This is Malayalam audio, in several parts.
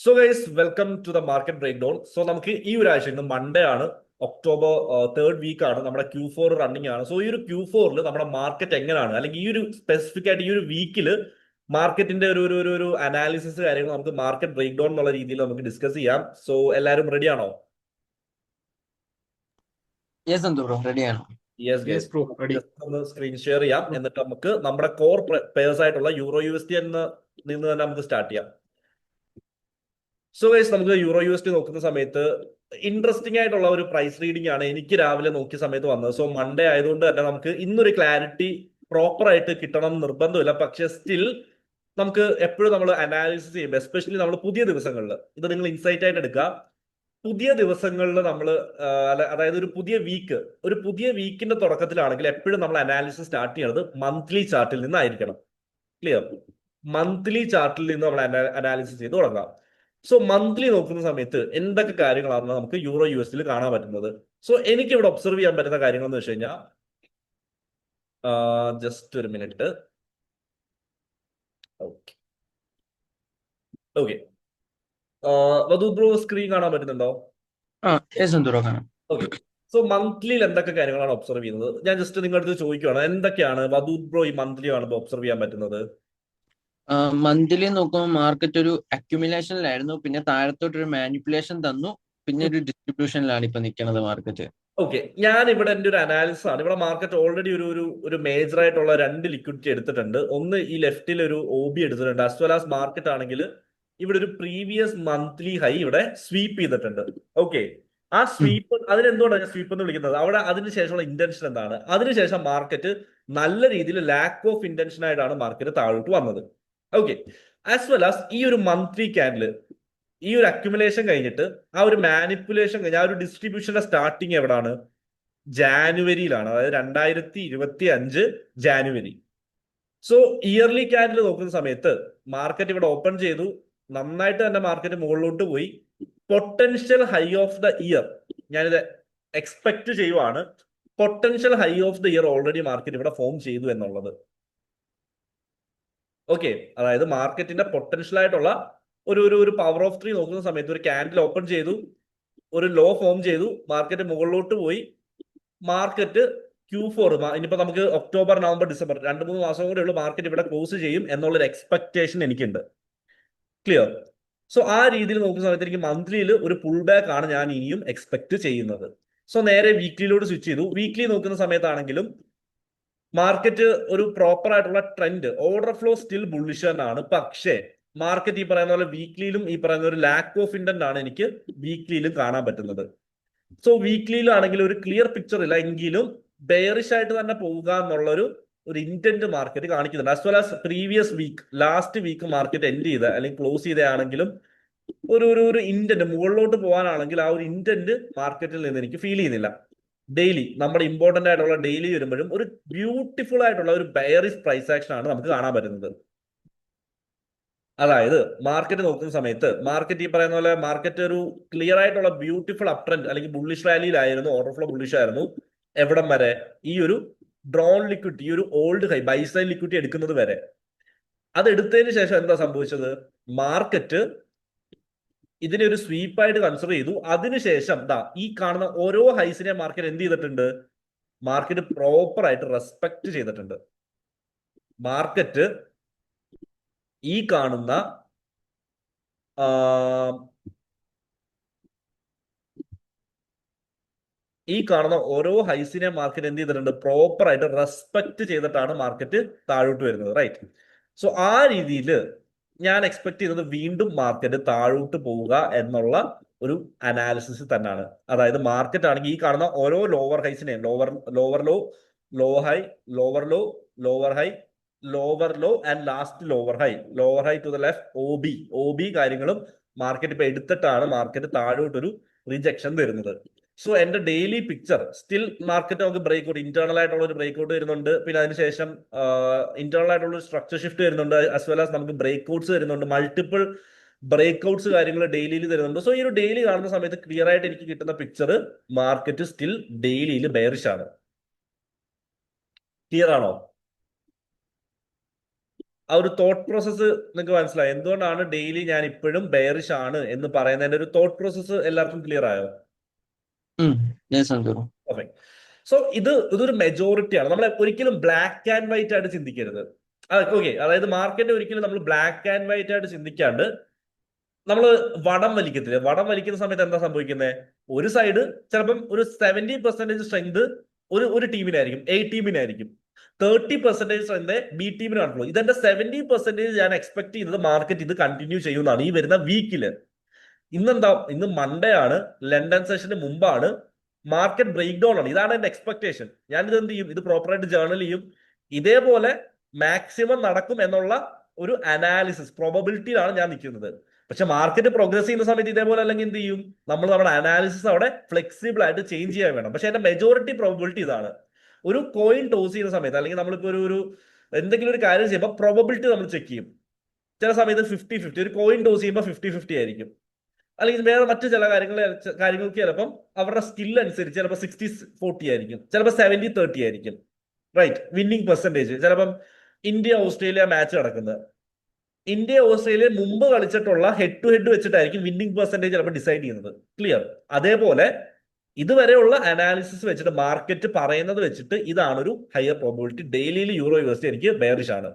So guys welcome to the market break down. So നമുക്ക് ഈ ഒരു ആഴ്ച ഇന്ന് മൺഡേ ആണ്, ഒക്ടോബർ തേർഡ് വീക്ക് ആണ്, നമ്മുടെ Q4 റണ്ണിങ് ആണ്. സോ ഈ ഒരു Q4ൽ നമ്മുടെ മാർക്കറ്റ് എങ്ങനെയാണ്, അല്ലെങ്കിൽ ഈ ഒരു സ്പെസിഫിക് ആയിട്ട് ഈ ഒരു വീക്കിൽ മാർക്കറ്റിന്റെ ഒരു അനാലിസിസ് കാര്യങ്ങൾ നമുക്ക് മാർക്കറ്റ് ബ്രേക്ക് ഡൗൺ എന്നുള്ള രീതിയിൽ നമുക്ക് ഡിസ്കസ് ചെയ്യാം. സോ എല്ലാവരും റെഡി ആണോ? യെസ് എന്ത് ബ്രോ റെഡിയാണ്. Yes guys, yes bro ready. Just ഒന്ന് സ്ക്രീൻ ഷെയർ ചെയ്യാം, എന്നിട്ട് നമുക്ക് നമ്മുടെ കോർ പെയർസ് ആയിട്ടുള്ള യൂറോ USD നിന്ന് തന്നെ നമുക്ക് സ്റ്റാർട്ട് ചെയ്യാം. സോ ഗൈസ്, നമുക്ക് യൂറോ USD നോക്കുന്ന സമയത്ത് ഇൻട്രസ്റ്റിംഗ് ആയിട്ടുള്ള ഒരു പ്രൈസ് റീഡിംഗ് ആണ് എനിക്ക് രാവിലെ നോക്കിയ സമയത്ത് വന്നത്. സോ മൺഡേ ആയതുകൊണ്ട് തന്നെ നമുക്ക് ഇന്നൊരു ക്ലാരിറ്റി പ്രോപ്പർ ആയിട്ട് കിട്ടണം എന്ന് നിർബന്ധമില്ല. പക്ഷെ സ്റ്റിൽ നമുക്ക് എപ്പോഴും നമ്മൾ അനാലിസിസ് ചെയ്യുമ്പോൾ, എസ്പെഷ്യലി നമ്മൾ പുതിയ ദിവസങ്ങളിൽ, ഇത് നിങ്ങൾ ഇൻസൈറ്റ് ആയിട്ട് എടുക്കുക. പുതിയ ദിവസങ്ങളിൽ നമ്മൾ, അതായത് ഒരു പുതിയ വീക്കിന്റെ തുടക്കത്തിലാണെങ്കിൽ എപ്പോഴും നമ്മൾ അനാലിസിസ് സ്റ്റാർട്ട് ചെയ്യുന്നത് മന്ത്ലി ചാർട്ടിൽ നിന്നായിരിക്കണം. ക്ലിയർ? മന്ത്ലി ചാർട്ടിൽ നിന്ന് നമ്മൾ അനാലിസിസ് ചെയ്ത് തുടങ്ങാം. സോ മന്ത്ലി നോക്കുന്ന സമയത്ത് എന്തൊക്കെ കാര്യങ്ങളാണ് നമുക്ക് യൂറോ USD കാണാൻ പറ്റുന്നത്? സോ എനിക്ക് ഇവിടെ ഒബ്സർവ് ചെയ്യാൻ പറ്റുന്ന കാര്യങ്ങൾ എന്ന് വെച്ച് കഴിഞ്ഞാൽ, ജസ്റ്റ് ഒരു മിനിറ്റ്. ഓക്കെ ഓക്കെ, വധു ബ്രോ സ്ക്രീൻ കാണാൻ പറ്റുന്നുണ്ടോ? യെസ് എന്ത് ബ്രോ കാണാം. ഓക്കെ. സോ മന്ത്ലിയിൽ എന്തൊക്കെ കാര്യങ്ങളാണ് ഒബ്സർവ് ചെയ്യുന്നത്? ഞാൻ ജസ്റ്റ് നിങ്ങളുടെ അടുത്ത് ചോദിക്കുകയാണ്, എന്തൊക്കെയാണ് വധു ബ്രോ ഈ മന്ത്ലി കാണുമ്പോൾ ഒബ്സർവ് ചെയ്യാൻ പറ്റുന്നത്? മന്ത്ലി നോക്കുമ്പോൾ മാർക്കറ്റ് ഒരു അക്യുമുലേഷനിലായിരുന്നു, പിന്നെ താഴത്തോട്ട് ഒരു മാനിപ്പുലേഷൻ തന്നു, പിന്നെ ഒരു ഡിസ്ട്രിബ്യൂഷനിലാണ് ഇപ്പൊ നിൽക്കുന്നത് മാർക്കറ്റ്. ഓക്കെ, ഞാൻ ഇവിടെ എന്റെ ഒരു അനാലിസിസ് ആണ്. ഇവിടെ മാർക്കറ്റ് ഓൾറെഡി ഒരു മേജർ ആയിട്ടുള്ള രണ്ട് ലിക്വിഡിറ്റി എടുത്തിട്ടുണ്ട്. ഒന്ന് ഈ ലെഫ്റ്റിൽ ഒരു OB എടുത്തിട്ടുണ്ട്, ആസ് വെൽ ആസ് മാർക്കറ്റ് ആണെങ്കിൽ ഇവിടെ ഒരു പ്രീവിയസ് മന്ത്ലി ഹൈ ഇവിടെ സ്വീപ്പ് ചെയ്തിട്ടുണ്ട്. ഓക്കെ, ആ സ്വീപ്പ്, അതിനെന്തുകൊണ്ടാണ് ഞാൻ സ്വീപ്പ് എന്ന് വിളിക്കുന്നത്? അവിടെ അതിനുശേഷമുള്ള ഇന്റൻഷൻ എന്താണ്? അതിനുശേഷം മാർക്കറ്റ് നല്ല രീതിയിൽ ലാക്ക് ഓഫ് ഇന്റൻഷൻ ആയിട്ടാണ് മാർക്കറ്റ് താഴോട്ട് വന്നത്. ഓക്കെ, ആസ് വെൽ ആസ് ഈ ഒരു മന്ത്ലി ക്യാൻഡിൽ, ഈ ഒരു അക്യുമുലേഷൻ കഴിഞ്ഞിട്ട് ആ ഒരു മാനിപ്പുലേഷൻ കഴിഞ്ഞ് ആ ഒരു ഡിസ്ട്രിബ്യൂഷന്റെ സ്റ്റാർട്ടിങ് എവിടാണ്? ജാനുവരിയിലാണ്, അതായത് 2025 ജാനുവരി. സോ ഇയർലി ക്യാൻഡിൽ നോക്കുന്ന സമയത്ത് മാർക്കറ്റ് ഇവിടെ ഓപ്പൺ ചെയ്തു, നന്നായിട്ട് തന്നെ മാർക്കറ്റ് മുകളിലോട്ട് പോയി. Potential high of the year ഞാനിത് എക്സ്പെക്ട് ചെയ്യുവാണ്. Potential high of the year already market ഇവിടെ ഫോം ചെയ്തു എന്നുള്ളത്. ഓക്കെ, അതായത് മാർക്കറ്റിന്റെ പൊട്ടൻഷ്യൽ ആയിട്ടുള്ള ഒരു പവർ ഓഫ് 3 നോക്കുന്ന സമയത്ത് ഒരു ക്യാൻഡിൽ ഓപ്പൺ ചെയ്തു, ഒരു ലോ ഫോം ചെയ്തു, മാർക്കറ്റ് മുകളിലോട്ട് പോയി. മാർക്കറ്റ് Q4, ഇനിയിപ്പോ നമുക്ക് ഒക്ടോബർ നവംബർ ഡിസംബർ 2-3 മാസം കൂടെ ഉള്ളൂ, മാർക്കറ്റ് ഇവിടെ ക്ലോസ് ചെയ്യും എന്നുള്ളൊരു എക്സ്പെക്ടേഷൻ എനിക്കുണ്ട്. ക്ലിയർ? സോ ആ രീതിയിൽ നോക്കുന്ന സമയത്ത് എനിക്ക് മന്ത്ലിയിൽ ഒരു പുൾ ബാക്ക് ആണ് ഞാൻ ഇനിയും എക്സ്പെക്ട് ചെയ്യുന്നത്. സോ നേരെ വീക്ക്ലിയിലോട്ട് സ്വിച്ച് ചെയ്തു. വീക്ക്ലി നോക്കുന്ന സമയത്താണെങ്കിലും മാർക്കറ്റ് ഒരു പ്രോപ്പർ ആയിട്ടുള്ള trend, order flow still bullish ആണ്. പക്ഷേ മാർക്കറ്റ് ഈ പറയുന്ന പോലെ വീക്ക്ലിയിലും ഈ പറയുന്ന ഒരു ലാക്ക് ഓഫ് ഇന്റന്റ് ആണ് എനിക്ക് വീക്ക്ലിയിലും കാണാൻ പറ്റുന്നത്. സോ വീക്ക്ലിയിലാണെങ്കിൽ ഒരു ക്ലിയർ പിക്ചർ ഇല്ല, എങ്കിലും ബെയറിഷ് ആയിട്ട് തന്നെ പോവുക ഒരു ഇന്റന്റ് മാർക്കറ്റ് കാണിക്കുന്നുണ്ട്. As well as previous week, last week market end ചെയ്ത അല്ലെങ്കിൽ ക്ലോസ് ചെയ്തതാണെങ്കിലും ഒരു ഇന്റന്റ് മുകളിലോട്ട് പോകാനാണെങ്കിൽ ആ ഒരു ഇന്റന്റ് മാർക്കറ്റിൽ നിന്ന് എനിക്ക് ഫീൽ ചെയ്യുന്നില്ല. ഡെയിലി, നമ്മുടെ ഇമ്പോർട്ടന്റ് ആയിട്ടുള്ള ഡെയിലി വരുമ്പോഴും ഒരു ബ്യൂട്ടിഫുൾ ആയിട്ടുള്ള ഒരു ബെയറിഷ് പ്രൈസ് ആക്ഷൻ ആണ് നമുക്ക് കാണാൻ പറ്റുന്നത്. അതായത് മാർക്കറ്റ് നോക്കുന്ന സമയത്ത് മാർക്കറ്റ് ഈ പറയുന്ന പോലെ മാർക്കറ്റ് ഒരു ക്ലിയർ ആയിട്ടുള്ള ബ്യൂട്ടിഫുൾ അപ് ട്രെൻഡ് അല്ലെങ്കിൽ ബുള്ളിഷ് റാലിയിലായിരുന്നു, ഓർഡർ ഫ്ലോ ബുള്ളിഷ് ആയിരുന്നു. എവിടം വരെ? ഈ ഒരു ഡ്രോൺ ലിക്വിഡിറ്റി, ഈ ഒരു old hi bye side liquidity എടുക്കുന്നത് വരെ. അത് എടുത്തതിന് ശേഷം എന്താ സംഭവിച്ചത്? മാർക്കറ്റ് ഇതിനെ ഒരു സ്വീപ്പായിട്ട് കൺസിഡർ ചെയ്തു. അതിനുശേഷം ഈ കാണുന്ന ഓരോ ഹൈസിനെ മാർക്കറ്റ് എന്ത് ചെയ്തിട്ടുണ്ട്? മാർക്കറ്റ് പ്രോപ്പർ ആയിട്ട് റെസ്പെക്ട് ചെയ്തിട്ടുണ്ട്. മാർക്കറ്റ് ഈ കാണുന്ന ഓരോ ഹൈസിനെ മാർക്കറ്റ് എന്ത് ചെയ്തിട്ടുണ്ട്? പ്രോപ്പർ ആയിട്ട് റെസ്പെക്ട് ചെയ്തിട്ടാണ് മാർക്കറ്റ് താഴോട്ട് വരുന്നത്. റൈറ്റ്? സോ ആ രീതിയിൽ ഞാൻ എക്സ്പെക്ട് ചെയ്യുന്നത് വീണ്ടും മാർക്കറ്റ് താഴോട്ട് പോവുക എന്നുള്ള ഒരു അനാലിസിസ് തന്നെയാണ്. അതായത് മാർക്കറ്റ് ആണെങ്കിൽ ഈ കാണുന്ന ഓരോ ലോവർ ഹൈസിനെയും, lower low, low high, lower low, lower high, lower low and last lower high to the left, OB കാര്യങ്ങളും മാർക്കറ്റ് ഇപ്പൊ എടുത്തിട്ടാണ് മാർക്കറ്റ് താഴോട്ടൊരു റിജക്ഷൻ വരുന്നത്. സോ എന്റെ ഡെയിലി പിക്ചർ സ്റ്റിൽ മാർക്കറ്റ് നമുക്ക് ബ്രേക്ക്ഔട്ട്, ഇന്റേണൽ ആയിട്ടുള്ള ഒരു ബ്രേക്ക്ഔട്ട് വരുന്നുണ്ട്. പിന്നെ അതിനുശേഷം ഇന്റേണൽ ആയിട്ടുള്ള ഒരു സ്ട്രക്ചർ ഷിഫ്റ്റ് വരുന്നുണ്ട്, ആസ് വെൽ ആസ് നമുക്ക് ബ്രേക്ക്ഔട്ട്സ് വരുന്നുണ്ട്, മൾട്ടിപ്പിൾ ബ്രേക്ക്ഔട്ട്സ് കാര്യങ്ങൾ ഡെയിലിയിൽ തരുന്നുണ്ട്. സോ ഈ ഒരു ഡെയിലി കാണുന്ന സമയത്ത് ക്ലിയർ ആയിട്ട് എനിക്ക് കിട്ടുന്ന പിക്ചർ മാർക്കറ്റ് സ്റ്റിൽ ഡെയിലിയിൽ ബെയറിഷ് ആണ്. ക്ലിയർ ആണോ? ആ ഒരു തോട്ട് പ്രോസസ്സ് നിങ്ങൾക്ക് മനസ്സിലായോ? എന്തുകൊണ്ടാണ് ഡെയിലി ഞാൻ ഇപ്പോഴും ബെയറിഷ് ആണ് എന്ന് പറയുന്നതിന്റെ ഒരു തോട്ട് പ്രോസസ്സ് എല്ലാവർക്കും ക്ലിയർ ആയോ? സന്തോഷം. സോ ഇതൊരു മെജോറിറ്റിയാണ്. നമ്മൾ ഒരിക്കലും ബ്ലാക്ക് ആൻഡ് വൈറ്റ് ആയിട്ട് ചിന്തിക്കരുത്. ഓക്കെ, അതായത് മാർക്കറ്റ് ഒരിക്കലും നമ്മൾ ബ്ലാക്ക് ആൻഡ് വൈറ്റ് ആയിട്ട് ചിന്തിക്കാണ്ട് നമ്മൾ വടം വലിക്കത്തില്ല. വടം വലിക്കുന്ന സമയത്ത് എന്താ സംഭവിക്കുന്നത്? ഒരു സൈഡ് ചിലപ്പം ഒരു 70% സ്ട്രെങ്ത് ഒരു ടീമിനായിരിക്കും, എ ടീമിനായിരിക്കും. 30% സ്ട്രെങ്ത് ബി ടീമിന് കാണുള്ളൂ. ഇതെന്റെ 70% ഞാൻ എക്സ്പെക്ട് ചെയ്യുന്നത് മാർക്കറ്റ് ഇത് കണ്ടിന്യൂ ചെയ്യുന്നതാണ് ഈ വരുന്ന വീക്കില്. ഇന്ന് മൺഡേ ആണ്, ലണ്ടൻ സെഷന് മുമ്പാണ്, മാർക്കറ്റ് ബ്രേക്ക് ഡൗൺ ആണ്. ഇതാണ് എന്റെ എക്സ്പെക്ടേഷൻ. ഞാൻ ഇത് എന്ത് ചെയ്യും? ഇത് പ്രോപ്പറായിട്ട് ജേർണൽ ചെയ്യും. ഇതേപോലെ മാക്സിമം നടക്കും എന്നുള്ള ഒരു അനാലിസിസ് പ്രോബബിലിറ്റിയിലാണ് ഞാൻ നിൽക്കുന്നത്. പക്ഷെ മാർക്കറ്റ് പ്രോഗ്രസ് ചെയ്യുന്ന സമയത്ത് ഇതേപോലെ അല്ലെങ്കിൽ എന്ത് ചെയ്യും? നമ്മൾ നമ്മുടെ അനാലിസിസ് അവിടെ ഫ്ലെക്സിബിൾ ആയിട്ട് ചേഞ്ച് ചെയ്യാൻ വേണം. പക്ഷെ എന്റെ മെജോറിറ്റി പ്രോബബിലിറ്റി ഇതാണ്. ഒരു കോയിൻ ടോസ് ചെയ്യുന്ന സമയത്ത് അല്ലെങ്കിൽ നമ്മളിപ്പോ ഒരു എന്തെങ്കിലും ഒരു കാര്യം ചെയ്യുമ്പോൾ പ്രോബബിലിറ്റി നമ്മൾ ചെക്ക് ചെയ്യും. ചില സമയത്ത് 50-50, ഒരു കോയിൻ ടോസ് ചെയ്യുമ്പോൾ 50-50 ആയിരിക്കും. അല്ലെങ്കിൽ വേറെ മറ്റു ചില കാര്യങ്ങൾക്ക് ചിലപ്പം അവരുടെ സ്കിൽ അനുസരിച്ച് ചിലപ്പോൾ 60-40 ആയിരിക്കും, ചിലപ്പോൾ 70-30 ആയിരിക്കും. Right, winning percentage. ചിലപ്പം ഇന്ത്യ ഓസ്ട്രേലിയ മാച്ച് നടക്കുന്നത്, ഇന്ത്യ ഓസ്ട്രേലിയ മുമ്പ് കളിച്ചിട്ടുള്ള ഹെഡ് ടു ഹെഡ് വെച്ചിട്ടായിരിക്കും വിന്നിംഗ് പെർസെൻറ്റേജ് ചിലപ്പോൾ ഡിസൈഡ് ചെയ്യുന്നത്. ക്ലിയർ? അതേപോലെ ഇതുവരെയുള്ള അനാലിസിസ് വെച്ചിട്ട് മാർക്കറ്റ് പറയുന്നത് വെച്ചിട്ട് ഇതാണ് ഒരു ഹയർ പ്രോബിലിറ്റി. ഡെയിലിയിൽ യൂറോ യുഎസ്ഡി എനിക്ക് ബെയറിഷ് ആണ്.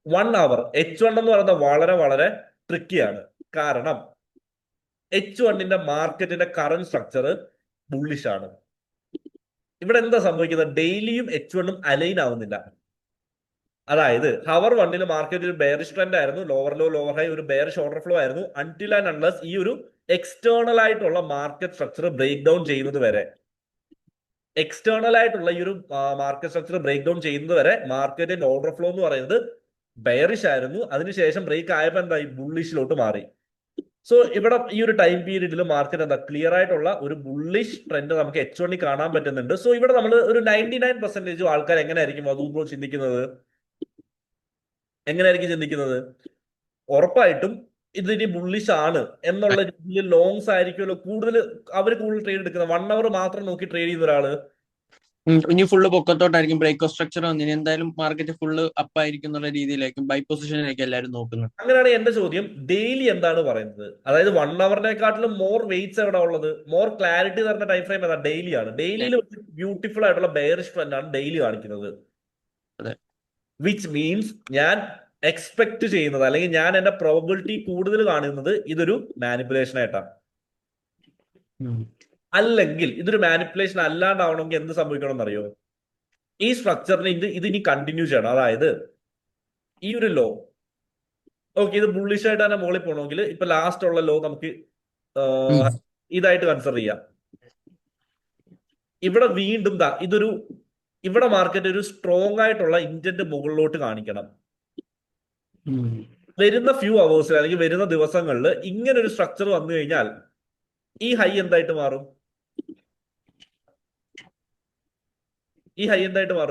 1 അവർ H1 എന്ന് പറയുന്നത് വളരെ വളരെ ട്രിക്കിയാണ്. കാരണം H1ന്റെ മാർക്കറ്റിന്റെ കറന്റ് സ്ട്രക്ചർ ബുള്ളിഷ് ആണ്. ഇവിടെ എന്താ സംഭവിക്കുന്നത്? ഡെയിലിയും H1ഉം അലൈൻ ആവുന്നില്ല. അതായത് ഹവർ 1ൽ മാർക്കറ്റ് ഒരു ബെയറിഷ് ട്രെൻഡ് ആയിരുന്നു, ലോവർ ലോ ലോവർ ഹൈ, ഒരു ബെയറിഷ് ഓർഡർ ഫ്ലോ ആയിരുന്നു, അൺടിൽ ആൻഡ് അൺലെസ് ഈ ഒരു എക്സ്റ്റേണൽ ആയിട്ടുള്ള മാർക്കറ്റ് സ്ട്രക്ചർ ബ്രേക്ക് ഡൗൺ ചെയ്യുന്നത് വരെ. എക്സ്റ്റേണൽ ആയിട്ടുള്ള ഈ ഒരു മാർക്കറ്റ് സ്ട്രക്ചർ ബ്രേക്ക് ഡൗൺ ചെയ്യുന്നത് വരെ മാർക്കറ്റിന്റെ ഓർഡർ ഫ്ലോ എന്ന് പറയുന്നത് ബെയറിഷ് ആയിരുന്നു. അതിനുശേഷം ബ്രേക്ക് ആയപ്പോൾ എന്തായി? ബുള്ളിഷിലോട്ട് മാറി. സോ ഇവിടെ ഈ ഒരു ടൈം പീരീഡിൽ മാർക്കറ്റ് എന്താ ക്ലിയർ ആയിട്ടുള്ള ഒരു ബുള്ളിഷ് ട്രെൻഡ് നമുക്ക് H1ൽ കാണാൻ പറ്റുന്നുണ്ട്. സോ ഇവിടെ നമ്മൾ ഒരു 99% ആൾക്കാർ എങ്ങനെയായിരിക്കും അതുമ്പോൾ ചിന്തിക്കുന്നത്? എങ്ങനെയായിരിക്കും ചിന്തിക്കുന്നത്? ഉറപ്പായിട്ടും ഇതിനി ബുള്ളിഷ് ആണ് എന്നുള്ള രീതിയിൽ ലോങ്സ് ആയിരിക്കുമല്ലോ അവർ കൂടുതൽ ട്രേഡ് എടുക്കുന്നത്. 1 അവർ മാത്രം നോക്കി ട്രേഡ് ചെയ്യുന്ന ഒരാള് ഇനി ഫുള്ള് പൊക്കത്തോട്ടായിരിക്കും. ബ്രേക്ക് ഓഫ് സ്ട്രക്ചർ വന്നിന് എന്തായാലും മാർക്കറ്റ് ഫുള്ള് അപ്പ് ആയിരിക്കും എന്നുള്ള രീതിയിലായിരിക്കും, ബൈ പൊസിഷനിലേക്ക് എല്ലാവരും നോക്കുന്നത്. അങ്ങനെയാണ് എന്റെ ചോദ്യം. ഡെയിലി എന്താണ് പറയുന്നത്? അതായത് 1 അവറിനെക്കാട്ടിലും മോർ വെയിറ്റ്സ് എവിടെ ഉള്ളത്? മോർ ക്ലാരിറ്റി തരുന്ന ടൈം ഫ്രെയിം ഏതാ? ഡെയിലി ആണ്. ഡെയിലിയിൽ ബ്യൂട്ടിഫുൾ ആയിട്ടുള്ള ബെയറിഷ് ട്രെൻഡ് ആണ് ഡെയിലി കാണിക്കുന്നത്. വിച്ച് മീൻസ് ഞാൻ എക്സ്പെക്ട് ചെയ്യുന്നത് അല്ലെങ്കിൽ ഞാൻ എന്റെ പ്രോബബിലിറ്റി കൂടുതൽ കാണുന്നത് ഇതൊരു മാനിപ്പുലേഷൻ ആയിട്ടാണ്. അല്ലെങ്കിൽ ഇതൊരു മാനിപ്പുലേഷൻ അല്ലാണ്ടാവണമെങ്കിൽ എന്ത് സംഭവിക്കണം എന്നറിയോ? ഈ സ്ട്രക്ചറിന് ഇതിനി കണ്ടിന്യൂ ചെയ്യണം. അതായത് ഈ ഒരു ലോ, ഓക്കെ, ഇത് ബുള്ളിഷ് ആയിട്ട് തന്നെ മുകളിൽ പോകണമെങ്കിൽ ഇപ്പൊ ലാസ്റ്റ് ഉള്ള ലോ നമുക്ക് ഇതായിട്ട് കൺസിഡർ ചെയ്യാം. ഇവിടെ വീണ്ടും ഇവിടെ മാർക്കറ്റ് ഒരു സ്ട്രോങ് ആയിട്ടുള്ള ഇന്റന്റ് മുകളിലോട്ട് കാണിക്കണം. വരുന്ന ഫ്യൂ അവേഴ്സിൽ അല്ലെങ്കിൽ വരുന്ന ദിവസങ്ങളിൽ ഇങ്ങനെ ഒരു സ്ട്രക്ചർ വന്നു കഴിഞ്ഞാൽ ഈ ഹൈ എന്തായിട്ട് മാറും?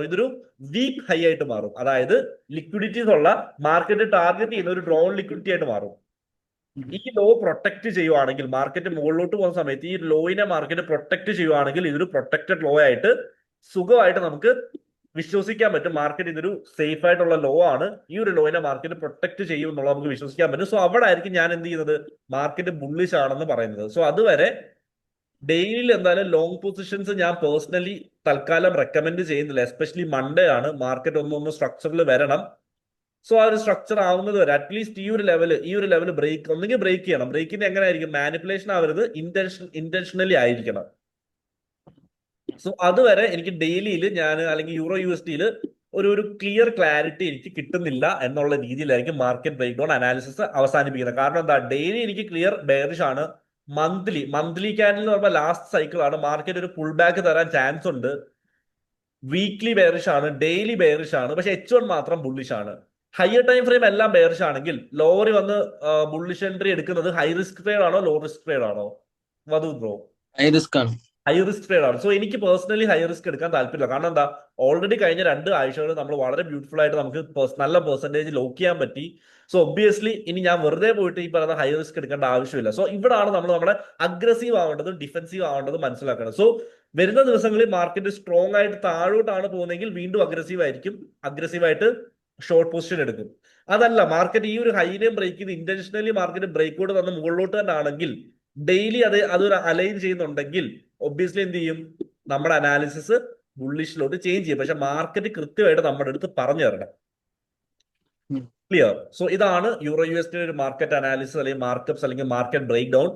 ഇതൊരു വീക്ക് ഹൈ ആയിട്ട് മാറും. അതായത് ലിക്വിഡിറ്റീസ് ഉള്ള മാർക്കറ്റ് ടാർഗറ്റ് ചെയ്യുന്ന ഒരു ഡ്രോൺ ലിക്വിഡിറ്റി ആയിട്ട് മാറും. ഈ ലോ പ്രൊട്ടക്ട് ചെയ്യുവാണെങ്കിൽ, മാർക്കറ്റ് മുകളിലോട്ട് പോകുന്ന സമയത്ത് ഈ ലോയിനെ മാർക്കറ്റ് പ്രൊട്ടക്ട് ചെയ്യുവാണെങ്കിൽ ഇതൊരു പ്രൊട്ടക്റ്റഡ് ലോ ആയിട്ട് സുഖമായിട്ട് നമുക്ക് വിശ്വസിക്കാൻ പറ്റും. മാർക്കറ്റ് ഇതൊരു സേഫ് ആയിട്ടുള്ള ലോ ആണ്, ഈ ഒരു ലോയിനെ മാർക്കറ്റ് പ്രൊട്ടക്ട് ചെയ്യും എന്നുള്ളത് നമുക്ക് വിശ്വസിക്കാൻ പറ്റും. സോ അവിടെ ആയിരിക്കും ഞാൻ എന്ത് ചെയ്യുന്നത്? മാർക്കറ്റ് ബുള്ളിഷ് ആണെന്ന് പറയുന്നത്. സോ അതുവരെ ഡെയിലിയിൽ എന്തായാലും ലോങ് പൊസിഷൻസ് ഞാൻ പേഴ്സണലി തൽക്കാലം റെക്കമെൻഡ് ചെയ്യുന്നില്ല. എസ്പെഷ്യലി മൺഡേ ആണ്, മാർക്കറ്റ് ഒന്ന് സ്ട്രക്ചറിൽ വരണം. സോ ആ ഒരു സ്ട്രക്ചർ ആവുന്നത് വരെ അറ്റ്ലീസ്റ്റ് ഈ ഒരു ലെവൽ ഒന്നെങ്കിൽ ബ്രേക്ക് ചെയ്യണം. ബ്രേക്കിന്റെ എങ്ങനെയായിരിക്കും? മാനിപ്പുലേഷൻ ആവരുത്, ഇന്റൻഷനലി ആയിരിക്കണം. സോ അതുവരെ എനിക്ക് ഡെയിലിയിൽ ഞാൻ അല്ലെങ്കിൽ യൂറോ യുഎസ്ഡിയിൽ ഒരു ക്ലിയർ ക്ലാരിറ്റി എനിക്ക് കിട്ടുന്നില്ല എന്നുള്ള രീതിയിലായിരിക്കും മാർക്കറ്റ് ബ്രേക്ക് ഡൗൺ അനാലിസിസ് അവസാനിപ്പിക്കുന്നത്. കാരണം എന്താ? ഡെയിലി എനിക്ക് ക്ലിയർ ബെയറിഷ് ആണ്. മന്ത്ലി ക്യാൻഡിൽ എന്ന് പറയുമ്പോൾ ലാസ്റ്റ് സൈക്കിൾ ആണ്, മാർക്കറ്റ് ഒരു പുൾ ബാക്ക് തരാൻ ചാൻസ് ഉണ്ട്. വീക്ക്ലി ബെയറിഷ് ആണ്, ഡെയിലി ബെയറിഷ് ആണ്. പക്ഷെ H1 മാത്രം ബുള്ളിഷ് ആണ്. ഹയർ ടൈം ഫ്രെയിം എല്ലാം ബെയറിഷ് ആണെങ്കിൽ ലോവറി വന്ന് ബുള്ളിഷ് എൻട്രി എടുക്കുന്നത് ഹൈ റിസ്ക് ട്രേഡ് ആണോ ലോ റിസ്ക് ട്രേഡ് ആണോ? വധു ബ്രോ, ഹൈ റിസ്ക് ആണ്. ഹൈ റിസ്ക് ട്രേഡ് ആണ്. സോ എനിക്ക് പേഴ്സണലി ഹൈ റിസ്ക് എടുക്കാൻ താല്പര്യമില്ല. കാരണം എന്താ? ഓൾറെഡി കഴിഞ്ഞ 2 ആഴ്ചകൾ നമ്മൾ വളരെ ബ്യൂട്ടിഫുൾ ആയിട്ട് നമുക്ക് നല്ല പെർസെന്റേജ് ലോക്ക് ചെയ്യാൻ പറ്റി. സോ ഒബ്വിയസ്ലി ഇനി ഞാൻ വെറുതെ പോയിട്ട് ഈ പറയുന്ന ഹൈ റിസ്ക് എടുക്കേണ്ട ആവശ്യമില്ല. സോ ഇവിടാണ് നമ്മുടെ അഗ്രസീവ് ആവേണ്ടത്, ഡിഫെൻസീവ് ആവേണ്ടത് മനസ്സിലാക്കണം. സോ വരുന്ന ദിവസങ്ങളിൽ മാർക്കറ്റ് സ്ട്രോങ് ആയിട്ട് താഴോട്ടാണ് പോകുന്നതെങ്കിൽ വീണ്ടും അഗ്രസീവായിട്ട് ഷോർട്ട് പൊസിഷൻ എടുക്കും. അതല്ല, മാർക്കറ്റ് ഈ ഒരു ഹൈനെയും ബ്രേക്ക് ചെയ്ത് ഇന്റൻഷനലി മാർക്കറ്റ് ബ്രേക്കൗട്ട് തന്ന് മുകളിലോട്ട് തന്നെ ആണെങ്കിൽ, ഡെയിലി അതൊരു അലൈൻ ചെയ്യുന്നുണ്ടെങ്കിൽ ഒബ്വിയസ്ലി എന്ത് ചെയ്യും, നമ്മുടെ അനാലിസിസ് ബുള്ളിഷിലോട്ട് ചേഞ്ച് ചെയ്യും. പക്ഷെ മാർക്കറ്റ് കൃത്യമായിട്ട് നമ്മുടെ അടുത്ത് പറഞ്ഞു തരണം. ഉം. ക്ലിയർ? സോ ഇതാണ് യൂറോ യു എസ് ഒരു മാർക്കറ്റ് അനാലിസിസ് അല്ലെങ്കിൽ മാർക്കപ്സ് അല്ലെങ്കിൽ മാർക്കറ്റ് ബ്രേക്ക് ഡൗൺ.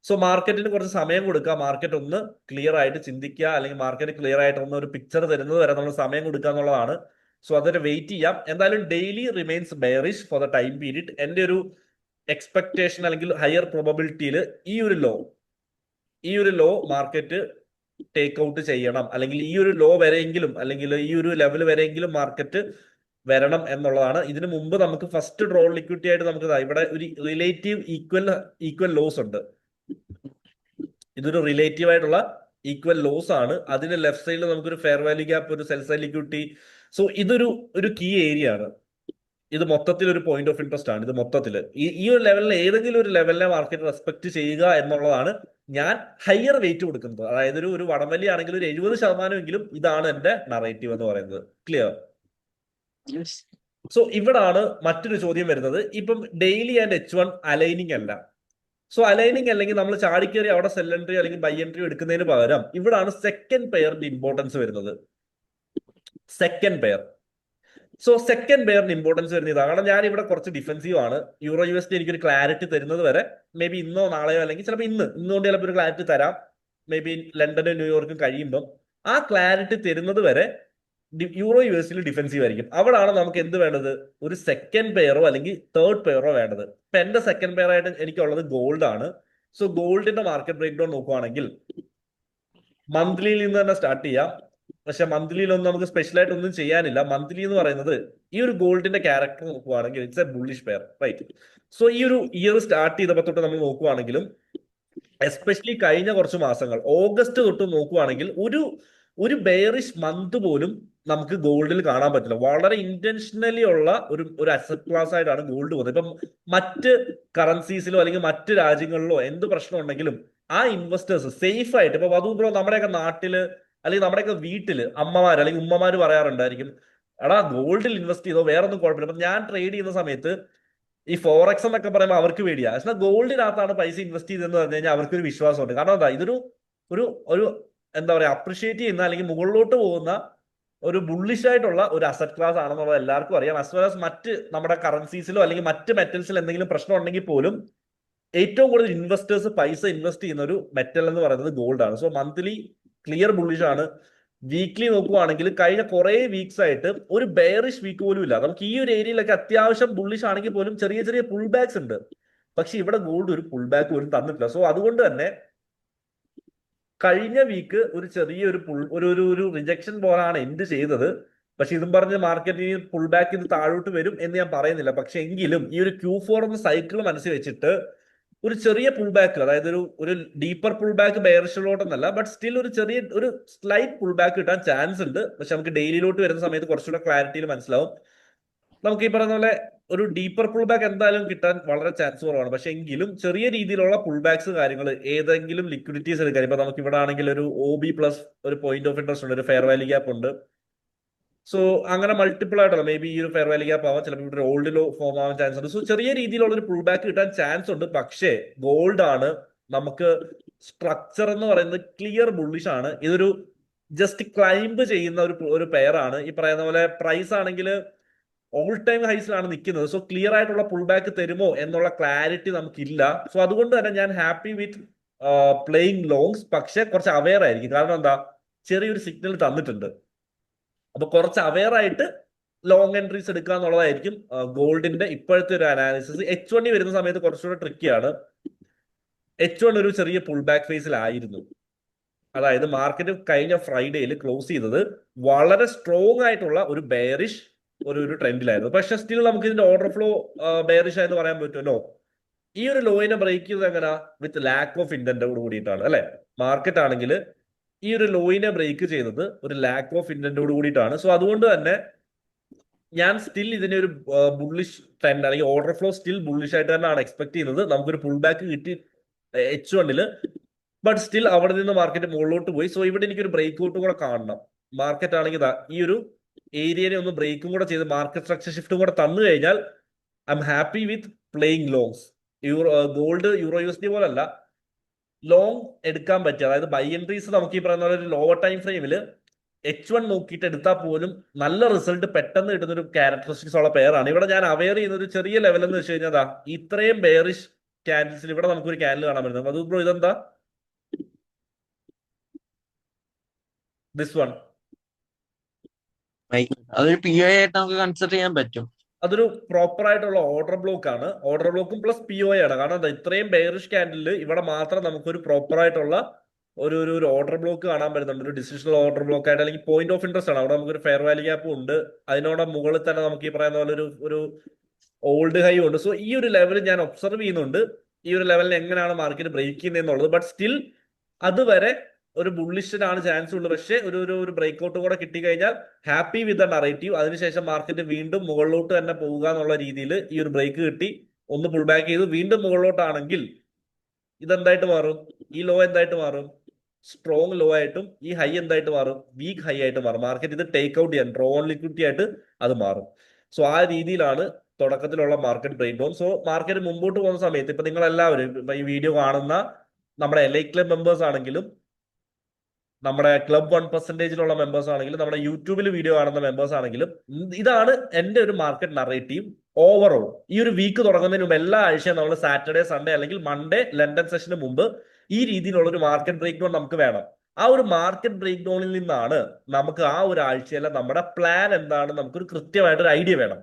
സോ മാർക്കറ്റിന് കുറച്ച് സമയം കൊടുക്കുക, മാർക്കറ്റ് ഒന്ന് ക്ലിയർ ആയിട്ട് ചിന്തിക്കുക, അല്ലെങ്കിൽ മാർക്കറ്റ് ക്ലിയർ ആയിട്ട് ഒന്ന് ഒരു പിക്ചർ തരുന്നത് വരെ നമ്മൾ സമയം കൊടുക്കുക എന്നുള്ളതാണ്. സോ അതൊരു വെയിറ്റ് ചെയ്യാം. എന്തായാലും daily remains bearish for the time period. എന്റെ ഒരു എക്സ്പെക്ടേഷൻ അല്ലെങ്കിൽ ഹയർ പ്രോബബിലിറ്റിയിൽ ഈ ഒരു ലോ മാർക്കറ്റ് ടേക്ക് ഔട്ട് ചെയ്യണം, അല്ലെങ്കിൽ ഈ ഒരു ലോ വരെയെങ്കിലും അല്ലെങ്കിൽ ഈ ഒരു ലെവൽ വരെയെങ്കിലും മാർക്കറ്റ് വരണം എന്നുള്ളതാണ്. ഇതിനു മുമ്പ് നമുക്ക് ഫസ്റ്റ് ഡ്രോ ലിക്വിഡിറ്റി ആയിട്ട് നമുക്ക് ഇവിടെ ഒരു റിലേറ്റീവ് ഈക്വൽ ലോസ് ഉണ്ട്. ഇതൊരു റിലേറ്റീവ് ആയിട്ടുള്ള ഈക്വൽ ലോസ് ആണ്. അതിന് ലെഫ്റ്റ് സൈഡിൽ നമുക്കൊരു ഫെയർ വാല്യൂ ഗ്യാപ്പ്, ഒരു സെൽ സൈഡ് ലിക്വിഡിറ്റി. സോ ഇതൊരു കീ ഏരിയ ആണ്. ഇത് മൊത്തത്തിൽ ഒരു പോയിന്റ് ഓഫ് ഇൻട്രസ്റ്റ് ആണ്. ഇത് മൊത്തത്തിൽ ഈ ഒരു ലെവലിൽ ഏതെങ്കിലും ഒരു ലെവലിനെ മാർക്കറ്റ് റെസ്പെക്ട് ചെയ്യുക എന്നുള്ളതാണ് ഞാൻ ഹയർ വെയിറ്റ് കൊടുക്കുന്നത്. അതായത് ഒരു വടംവലി ആണെങ്കിൽ ഒരു 70% ഇതാണ് എന്റെ നറേറ്റീവ് എന്ന് പറയുന്നത്. ക്ലിയർ? Yes. സോ ഇവിടാണ് മറ്റൊരു ചോദ്യം വരുന്നത്. ഇപ്പം ഡെയിലി ആൻഡ് H1 അലൈനിങ് അല്ല. സോ അലൈനിങ് അല്ലെങ്കിൽ നമ്മൾ ചാടിക്കേറി അവിടെ സെൽ എൻട്രി അല്ലെങ്കിൽ ബൈ എൻട്രി എടുക്കുന്നതിന് പകരം ഇവിടാണ് സെക്കൻഡ് പെയറിന്റെ ഇമ്പോർട്ടൻസ് വരുന്നത്. Second pair. സോ സെക്കൻഡ് പെയറിന് ഇമ്പോർട്ടൻസ് വരുന്നത് ഇതാണ്. കാരണം ഞാൻ ഇവിടെ കുറച്ച് ഡിഫെൻസീവ് ആണ്. യൂറോ യു എസ് ഡി എനിക്കൊരു ക്ലാരിറ്റി തരുന്നത് വരെ, മേ ബി ഇന്നോ നാളെയോ അല്ലെങ്കിൽ ചിലപ്പോൾ ഇന്നുകൊണ്ട് ചിലപ്പോൾ ഒരു ക്ലാരിറ്റി തരാം. മേ ബി ലണ്ടനും ന്യൂയോർക്കും കഴിയുമ്പം ആ ക്ലാരിറ്റി തരുന്നത് വരെ യൂറോ യു എസിൽ ഡിഫെൻസീവ് ആയിരിക്കും. അവിടാണ് നമുക്ക് എന്ത് വേണ്ടത്, ഒരു സെക്കൻഡ് പെയറോ അല്ലെങ്കിൽ തേർഡ് പെയറോ വേണ്ടത്. ഇപ്പൊ എന്റെ സെക്കൻഡ് പെയർ ആയിട്ട് എനിക്കുള്ളത് ഗോൾഡ് ആണ്. സോ ഗോൾഡിന്റെ മാർക്കറ്റ് ബ്രേക്ക് ഡൗൺ നോക്കുവാണെങ്കിൽ മന്ത്ലിയിൽ നിന്ന് തന്നെ സ്റ്റാർട്ട് ചെയ്യാം. പക്ഷെ മന്ത്ലിയിലൊന്നും നമുക്ക് സ്പെഷ്യൽ ആയിട്ട് ഒന്നും ചെയ്യാനില്ല. മന്ത്ലി എന്ന് പറയുന്നത് ഈ ഒരു ഗോൾഡിന്റെ ക്യാരക്ടർ നോക്കുവാണെങ്കിൽ it's a bullish pair, right? So ഈ ഒരു ഇയർ സ്റ്റാർട്ട് ചെയ്തപ്പോൾ തൊട്ട് നമ്മൾ നോക്കുവാണെങ്കിലും, എസ്പെഷ്യലി കഴിഞ്ഞ കുറച്ച് മാസങ്ങൾ ഓഗസ്റ്റ് തൊട്ട് നോക്കുവാണെങ്കിൽ ഒരു ബെയറിഷ് മന്ത് പോലും നമുക്ക് ഗോൾഡിൽ കാണാൻ പറ്റില്ല. വളരെ ഇന്റൻഷനലി ഉള്ള ഒരു അസറ്റ് ക്ലാസ് ആയിട്ടാണ് ഗോൾഡ് പോകുന്നത്. ഇപ്പം മറ്റ് കറൻസീസിലോ അല്ലെങ്കിൽ മറ്റ് രാജ്യങ്ങളിലോ എന്ത് പ്രശ്നം ഉണ്ടെങ്കിലും ആ ഇൻവെസ്റ്റേഴ്സ് സേഫ് ആയിട്ട്, ഇപ്പൊ വധു ബ്രോ നമ്മുടെയൊക്കെ നാട്ടില് അല്ലെങ്കിൽ നമ്മുടെയൊക്കെ വീട്ടില് അമ്മമാര് അല്ലെങ്കിൽ ഉമ്മമാര് പറയാറുണ്ടായിരിക്കും, എടാ ഗോൾഡിൽ ഇൻവെസ്റ്റ് ചെയ്തോ, വേറെ ഒന്നും കുഴപ്പമില്ല. അപ്പൊ ഞാൻ ട്രേഡ് ചെയ്യുന്ന സമയത്ത് ഈ ഫോറക്സ് എന്നൊക്കെ പറയുമ്പോൾ അവർക്ക് പേടിയാ. പക്ഷെ ഗോൾഡിനകത്താണ് പൈസ ഇൻവെസ്റ്റ് ചെയ്തെന്ന് പറഞ്ഞു കഴിഞ്ഞാൽ അവർക്കൊരു വിശ്വാസമുണ്ട്. കാരണം എന്താ, ഇതൊരു ഒരു ഒരു എന്താ പറയാ, അപ്രിഷിയേറ്റ് ചെയ്യുന്ന അല്ലെങ്കിൽ മുകളിലോട്ട് പോകുന്ന ഒരു ബുള്ളിഷ് ആയിട്ടുള്ള ഒരു അസറ്റ് ക്ലാസ് ആണെന്നുള്ളത് എല്ലാവർക്കും അറിയാം. ആസ് വെൽ ആസ് മറ്റ് നമ്മുടെ കറൻസീസിലോ അല്ലെങ്കിൽ മറ്റ് മെറ്റൽസിൽ എന്തെങ്കിലും പ്രശ്നം ഉണ്ടെങ്കിൽ പോലും ഏറ്റവും കൂടുതൽ ഇൻവെസ്റ്റേഴ്സ് പൈസ ഇൻവെസ്റ്റ് ചെയ്യുന്ന ഒരു മെറ്റൽ എന്ന് പറയുന്നത് ഗോൾഡ് ആണ്. സോ മന്ത്ലി ക്ലിയർ ബുള്ളിഷ് ആണ്. വീക്ക്ലി നോക്കുവാണെങ്കിൽ കഴിഞ്ഞ കുറെ വീക്സ് ആയിട്ട് ഒരു ബെയറിഷ് വീക്ക് പോലും ഇല്ല. നമുക്ക് ഈ ഒരു ഏരിയയിലൊക്കെ അത്യാവശ്യം ബുള്ളിഷ് ആണെങ്കിൽ പോലും ചെറിയ ചെറിയ പുൾ ബാക്സ് ഉണ്ട്. പക്ഷെ ഇവിടെ ഗോൾഡ് ഒരു പുൾ ബാക്ക് പോലും തന്നിട്ടില്ല. സോ അതുകൊണ്ട് തന്നെ കഴിഞ്ഞ വീക്ക് ഒരു ചെറിയൊരു ഒരു റിജക്ഷൻ പോലാണ് എൻഡ് ചെയ്തത്. പക്ഷെ ഇതും പറഞ്ഞ് മാർക്കറ്റിന് പുൾ ബാക്ക് ഇത് താഴോട്ട് വരും എന്ന് ഞാൻ പറയുന്നില്ല. പക്ഷെ എങ്കിലും ഈ ഒരു Q4 എന്ന സൈക്കിൾ മനസ്സിൽ വെച്ചിട്ട് ഒരു ചെറിയ പുൾ ബാക്ക്, അതായത് ഒരു ഡീപ്പർ പുൾ ബാക്ക് ബെയറിഷിലോട്ടെന്നല്ല, ബട്ട് സ്റ്റിൽ ഒരു സ്ലൈറ്റ് പുൾ ബാക്ക് കിട്ടാൻ ചാൻസ് ഉണ്ട്. പക്ഷെ നമുക്ക് ഡെയിലിയിലോട്ട് വരുന്ന സമയത്ത് കുറച്ചുകൂടെ ക്ലാരിറ്റിയിൽ മനസ്സിലാവും. നമുക്ക് ഈ പറയുന്ന പോലെ ഒരു ഡീപ്പർ പുൾ ബാക്ക് എന്തായാലും കിട്ടാൻ വളരെ ചാൻസ് കുറവാണ്. പക്ഷെ എങ്കിലും ചെറിയ രീതിയിലുള്ള പുൾ ബാക്സ് കാര്യങ്ങൾ ഏതെങ്കിലും ലിക്വിഡിറ്റീസ് എടുക്കാൻ, ഇപ്പൊ നമുക്ക് ഇവിടെ ആണെങ്കിൽ ഒരു OB പ്ലസ് ഒരു പോയിന്റ് ഓഫ് ഇൻട്രസ്റ്റ് ഉണ്ട്, ഒരു ഫെയർ വാല്യൂ ഗ്യാപ്പ് ഉണ്ട്. സോ അങ്ങനെ മൾട്ടിപ്പിൾ ആയിട്ടുള്ള മേ ബി ഈ ഒരു ഫെയർ വാല്യൂ ഗ്യാപ്പ് ആവാം, ചിലപ്പോൾ ഇവിടെ ഓൾഡ് ലോ ഫോം ആവാൻ ചാൻസ് ഉണ്ട്. സോ ചെറിയ രീതിയിലുള്ള ഒരു പുൾ ബാക്ക് കിട്ടാൻ ചാൻസ് ഉണ്ട്. പക്ഷേ ഗോൾഡ് ആണ് നമുക്ക് സ്ട്രക്ചർ എന്ന് പറയുന്നത് ക്ലിയർ ബുള്ളിഷ് ആണ്. ഇതൊരു ജസ്റ്റ് ക്ലൈംബ് ചെയ്യുന്ന ഒരു പെയർ ആണ്. ഈ പറയുന്ന പോലെ പ്രൈസ് ആണെങ്കിൽ ഓൾ ടൈം ഹൈസിലാണ് നിൽക്കുന്നത്. സോ ക്ലിയർ ആയിട്ടുള്ള പുൾ ബാക്ക് തരുമോ എന്നുള്ള ക്ലാരിറ്റി നമുക്കില്ല. സോ അതുകൊണ്ട് തന്നെ ഞാൻ ഹാപ്പി വിത്ത് പ്ലേയിങ് ലോങ്സ്. പക്ഷെ കുറച്ച് അവെയർ ആയിരിക്കും. കാരണം എന്താ, ചെറിയൊരു സിഗ്നൽ തന്നിട്ടുണ്ട്. അപ്പൊ കുറച്ച് അവെയർ ആയിട്ട് ലോങ് എൻട്രീസ് എടുക്കുക എന്നുള്ളതായിരിക്കും ഗോൾഡിന്റെ ഇപ്പോഴത്തെ ഒരു അനാലിസിസ്. H1 വരുന്ന സമയത്ത് കുറച്ചുകൂടെ ട്രിക്കിയാണ്. H1 ഒരു ചെറിയ പുൾ ബാക്ക് ഫേസിലായിരുന്നു. അതായത് മാർക്കറ്റ് കഴിഞ്ഞ ഫ്രൈഡേയിൽ ക്ലോസ് ചെയ്തത് വളരെ സ്ട്രോങ് ആയിട്ടുള്ള ഒരു ബെയറിഷ് ഒരു ട്രെൻഡിലായിരുന്നു. പക്ഷെ സ്റ്റിൽ നമുക്ക് ഇതിന്റെ ഓർഡർ ഫ്ലോ ബെയറിഷ് ആയെന്ന് പറയാൻ പറ്റുമല്ലോ. ഈ ഒരു ലോയിനെ ബ്രേക്ക് ചെയ്തത് എങ്ങനെ, വിത്ത് ലാക്ക് ഓഫ് ഇന്റന്റോട് കൂടിയിട്ടാണ്, അല്ലെ? മാർക്കറ്റ് ആണെങ്കിൽ ഈ ഒരു ലോയിനെ ബ്രേക്ക് ചെയ്തത് ഒരു ലാക്ക് ഓഫ് ഇന്റന്റോട് കൂടിയിട്ടാണ്. സോ അതുകൊണ്ട് തന്നെ ഞാൻ സ്റ്റിൽ ഇതിനെ ഒരു ബുള്ളിഷ് ട്രെൻഡ് അല്ലെങ്കിൽ ഓർഡർ ഫ്ലോ സ്റ്റിൽ ബുള്ളിഷ് ആയിട്ട് തന്നെയാണ് എക്സ്പെക്ട് ചെയ്യുന്നത്. നമുക്കൊരു പുൾ ബാക്ക് കിട്ടി H1 ബട്ട് സ്റ്റിൽ അവിടെ നിന്ന് മാർക്കറ്റ് മുകളിലോട്ട് പോയി. സോ ഇവിടെ എനിക്കൊരു ബ്രേക്ക് ഔട്ട് കൂടെ കാണണം. മാർക്കറ്റ് ആണെങ്കിൽ ഈ ഒരു ഏരിയനെ ഒന്ന് ബ്രേക്കും കൂടെ ചെയ്ത് മാർക്കറ്റ് സ്ട്രക്ചർ ഷിഫ്റ്റും കൂടെ തന്നു കഴിഞ്ഞാൽ I am happy with playing longs. Gold euro USD പോലല്ല, ലോങ് എടുക്കാൻ പറ്റുക. അതായത് ബൈ എൻട്രീസ് നമുക്ക് ഈ പറയുന്ന പോലെ ഒരു ലോവർ ടൈം ഫ്രെയിമിൽ H1 നോക്കിയിട്ട് എടുത്താൽ പോലും നല്ല റിസൾട്ട് പെട്ടെന്ന് കിട്ടുന്ന ഒരു ക്യാരക്ടറിസ്റ്റിക്സ് ഉള്ള പെയറാണ്. ഇവിടെ ഞാൻ അവെയർ ചെയ്യുന്ന ഒരു ചെറിയ ലെവൽ എന്ന് വെച്ച് കഴിഞ്ഞാൽ ഇത്രയും ബെയറിഷ് ക്യാൻഡിൽസിൽ ഇവിടെ നമുക്കൊരു ക്യാൻഡിൽ കാണാൻ പറ്റുന്നത്. അത് ബ്രോ ഇതെന്താ? This one. അതൊരു PO ആയിട്ട് നമുക്ക് കൺസിഡർ ചെയ്യാൻ പറ്റും. അതൊരു പ്രോപ്പർ ആയിട്ടുള്ള ഓർഡർ ബ്ലോക്ക് ആണ്. ഓർഡർ ബ്ലോക്കും പ്ലസ് PO ആണ്. കാരണം എന്താ, ഇത്രയും ബെയറിഷ് ക്യാൻഡിൽ ഇവിടെ മാത്രം നമുക്കൊരു പ്രോപ്പർ ആയിട്ടുള്ള ഒരു ഓർഡർ ബ്ലോക്ക് കാണാൻ പറ്റുന്നുണ്ട്. ഒരു ഡിസിഷണൽ ഓർഡർ ബ്ലോക്ക് ആയിട്ട്, അല്ലെങ്കിൽ പോയിന്റ് ഓഫ് ഇൻട്രസ്റ്റ് ആണ്. അവിടെ നമുക്കൊരു ഫെയർ വാല്യൂ ഗ്യാപ്പും ഉണ്ട്. അതിനോട് മുകളിൽ തന്നെ നമുക്ക് ഈ പറയുന്ന പോലെ ഒരു ഓൾഡ് ഹൈ ഉണ്ട്. സോ ഈ ഒരു ലെവൽ ഞാൻ ഒബ്സർവ് ചെയ്യുന്നുണ്ട്, ഈ ഒരു ലെവലിൽ എങ്ങനെയാണ് മാർക്കറ്റ് ബ്രേക്ക് ചെയ്യുന്നത് എന്നുള്ളത്. ബട്ട് സ്റ്റിൽ അതുവരെ ഒരു ബുള്ളിഷിനാണ് ചാൻസ് ഉള്ളത്. പക്ഷേ ഒരു ബ്രേക്ക്ഔട്ട് കൂടെ കിട്ടിക്കഴിഞ്ഞാൽ ഹാപ്പി വിത്ത് ദ നറേറ്റീവ്. അതിനുശേഷം മാർക്കറ്റ് വീണ്ടും മുകളിലോട്ട് തന്നെ പോവുക എന്നുള്ള രീതിയിൽ ഈ ഒരു ബ്രേക്ക് കിട്ടി ഒന്ന് പുൾ ബാക്ക് ചെയ്തു വീണ്ടും മുകളിലോട്ടാണെങ്കിൽ ഇതെന്തായിട്ട് മാറും? ഈ ലോ എന്തായിട്ട് മാറും? സ്ട്രോങ് ലോ ആയിട്ടും ഈ ഹൈ എന്തായിട്ട് മാറും? വീക്ക് ഹൈ ആയിട്ട് മാറും. മാർക്കറ്റ് ഇത് ടേക്ക് ഔട്ട് ചെയ്യാൻ ഡ്രോ ഓൺ ലിക്വിഡിറ്റി ആയിട്ട് അത് മാറും. സോ ആ രീതിയിലാണ് തുടക്കത്തിലുള്ള market break down. So market മുമ്പോട്ട് പോകുന്ന സമയത്ത് ഇപ്പൊ നിങ്ങൾ എല്ലാവരും ഈ വീഡിയോ കാണുന്ന നമ്മുടെ LI ക്ലബ് മെമ്പേഴ്സ് ആണെങ്കിലും, നമ്മുടെ ക്ലബ് 1%ലുള്ള മെമ്പേഴ്സ് ആണെങ്കിലും, നമ്മുടെ യൂട്യൂബിൽ വീഡിയോ കാണുന്ന മെമ്പേഴ്സ് ആണെങ്കിലും, ഇതാണ് എന്റെ ഒരു മാർക്കറ്റ് നറേറ്റീവ് ഓവറോൾ. ഈ ഒരു വീക്ക് തുടങ്ങുന്നതിന് മുമ്പ് എല്ലാ ആഴ്ചയും നമ്മൾ സാറ്റർഡേ, സൺഡേ അല്ലെങ്കിൽ മൺഡേ ലണ്ടൻ സെഷന് മുമ്പ് ഈ രീതിയിലുള്ള ഒരു മാർക്കറ്റ് ബ്രേക്ക് ഡൗൺ നമുക്ക് വേണം. ആ ഒരു മാർക്കറ്റ് ബ്രേക്ക് ഡൗണിൽ നിന്നാണ് നമുക്ക് ആ ഒരു ആഴ്ചയിലെ നമ്മുടെ പ്ലാൻ എന്താണ് നമുക്കൊരു കൃത്യമായിട്ട് ഒരു ഐഡിയ വേണം.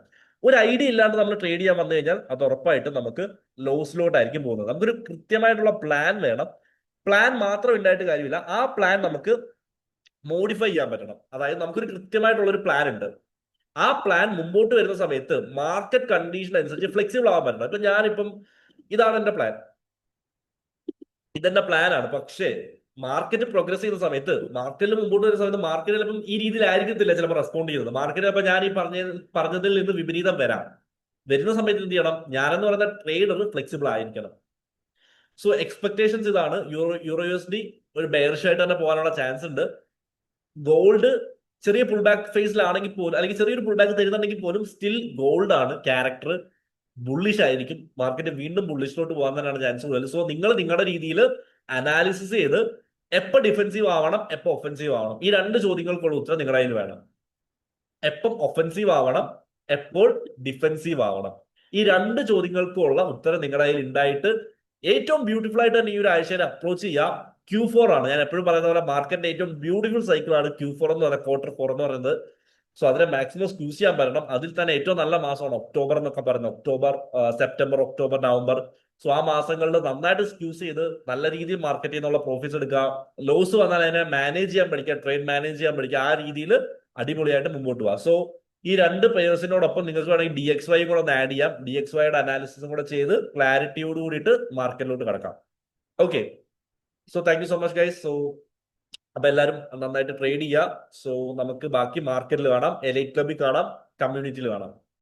ഒരു ഐഡിയ ഇല്ലാണ്ട് നമ്മൾ ട്രേഡ് ചെയ്യാൻ വന്നു കഴിഞ്ഞാൽ അത് ഉറപ്പായിട്ടും നമുക്ക് ലോസിലോട്ടായിരിക്കും പോകുന്നത്. നമുക്കൊരു കൃത്യമായിട്ടുള്ള പ്ലാൻ വേണം. പ്ലാൻ മാത്രം ഉണ്ടായിട്ട് കാര്യമില്ല, ആ പ്ലാൻ നമുക്ക് മോഡിഫൈ ചെയ്യാൻ പറ്റണം. അതായത് നമുക്കൊരു കൃത്യമായിട്ടുള്ള ഒരു പ്ലാൻ ഉണ്ട്, ആ പ്ലാൻ മുമ്പോട്ട് വരുന്ന സമയത്ത് മാർക്കറ്റ് കണ്ടീഷൻ അനുസരിച്ച് ഫ്ലെക്സിബിൾ ആവാൻ പറ്റണം. ഇപ്പൊ ഞാനിപ്പം ഇതാണ് എന്റെ പ്ലാൻ, ഇതെന്റെ പ്ലാൻ ആണ്. പക്ഷേ മാർക്കറ്റ് പ്രോഗ്രസ് ചെയ്യുന്ന സമയത്ത്, മാർക്കറ്റിൽ മുമ്പോട്ട് വരുന്ന സമയത്ത് മാർക്കറ്റ് ചിലപ്പം ഈ രീതിയിലായിരിക്കത്തില്ല ചിലപ്പോൾ റെസ്പോണ്ട് ചെയ്യുന്നത്. മാർക്കറ്റ് അപ്പൊ ഞാൻ ഈ പറഞ്ഞതിൽ നിന്ന് വിപരീതം വരുന്ന സമയത്ത് എന്ത് ചെയ്യണം? ഞാനെന്ന് പറയുന്ന ട്രേഡർ ഫ്ലെക്സിബിൾ ആയിരിക്കണം. സോ എക്സ്പെക്ടേഷൻസ് ഇതാണ്. യൂറോ USD ഒരു ബെയറിഷ് ആയിട്ട് തന്നെ പോകാനുള്ള ചാൻസ് ഉണ്ട്. ഗോൾഡ് ചെറിയ പുൾ ബാക്ക് ഫേസിലാണെങ്കിൽ പോലും, അല്ലെങ്കിൽ ചെറിയൊരു പുൾ ബാക്ക് തരുന്നുണ്ടെങ്കിൽ പോലും സ്റ്റിൽ ഗോൾഡ് ആണ് ക്യാരക്ടർ, ബുള്ളിഷ് ആയിരിക്കും. മാർക്കറ്റ് വീണ്ടും ബുള്ളിഷിലോട്ട് പോകാൻ തന്നെയാണ് ചാൻസ് കൂടുതൽ. സോ നിങ്ങൾ നിങ്ങളുടെ രീതിയിൽ അനാലിസിസ് ചെയ്ത് എപ്പോൾ ഡിഫെൻസീവ് ആവണം, എപ്പോൾ ഒഫെൻസീവ് ആവണം, ഈ രണ്ട് ചോദ്യങ്ങൾക്കുള്ള ഉത്തരം നിങ്ങളുടെ കയ്യിൽ വേണം. എപ്പം ഒഫെൻസീവ് ആവണം, എപ്പോൾ ഡിഫെൻസീവ് ആവണം, ഈ രണ്ട് ചോദ്യങ്ങൾക്കുള്ള ഉത്തരം നിങ്ങളുടെ കയ്യിൽ ഉണ്ടായിട്ട് ഏറ്റവും ബ്യൂട്ടിഫുൾ ആയിട്ട് തന്നെ ഈ ഒരു ആഴ്ചയെ അപ്രോച്ച് ചെയ്യാം. Q4 ആണ്. ഞാൻ എപ്പോഴും പറയുന്ന പോലെ മാർക്കറ്റിന്റെ ഏറ്റവും ബ്യൂട്ടിഫുൾ സൈക്കിൾ ആണ് Q4 എന്ന് പറയുന്നത്, Q4 എന്ന് പറയുന്നത്. സോ അതിനെ മാക്സിമം സ്ക്യൂസ് ചെയ്യാൻ പറ്റണം. അതിൽ തന്നെ ഏറ്റവും നല്ല മാസമാണ് ഒക്ടോബർ എന്നൊക്കെ പറയുന്നത്. October, September, October, November. So ആ മാസങ്ങളിൽ നന്നായിട്ട് സ്ക്യൂസ് ചെയ്ത് നല്ല രീതിയിൽ മാർക്കറ്റിൽ നിന്നുള്ള പ്രോഫിറ്റ്സ് എടുക്കുക. ലോസ് വന്നാൽ അതിനെ മാനേജ് ചെയ്യാൻ പഠിക്കുക, ട്രേഡ് മാനേജ് ചെയ്യാൻ പഠിക്കുക. ആ രീതിയിൽ അടിപൊളിയായിട്ട് മുമ്പോട്ട് പോവാം. സോ ഈ രണ്ട് പേഴ്സിനോടൊപ്പം നിങ്ങൾക്ക് വേണമെങ്കിൽ DXY കൂടെ ഒന്ന് ആഡ് ചെയ്യാം. DXYയുടെ അനാലിസിസും കൂടെ ചെയ്ത് ക്ലാരിറ്റിയോട് കൂടിയിട്ട് മാർക്കറ്റിലോട്ട് കിടക്കാം. Okay, so thank you so much guys. So അപ്പൊ എല്ലാവരും നന്നായിട്ട് ട്രേഡ് ചെയ്യുക. സോ നമുക്ക് ബാക്കി മാർക്കറ്റിൽ കാണാം, എലൈറ്റ് ക്ലബിൽ കാണാം, കമ്മ്യൂണിറ്റിയിൽ കാണാം.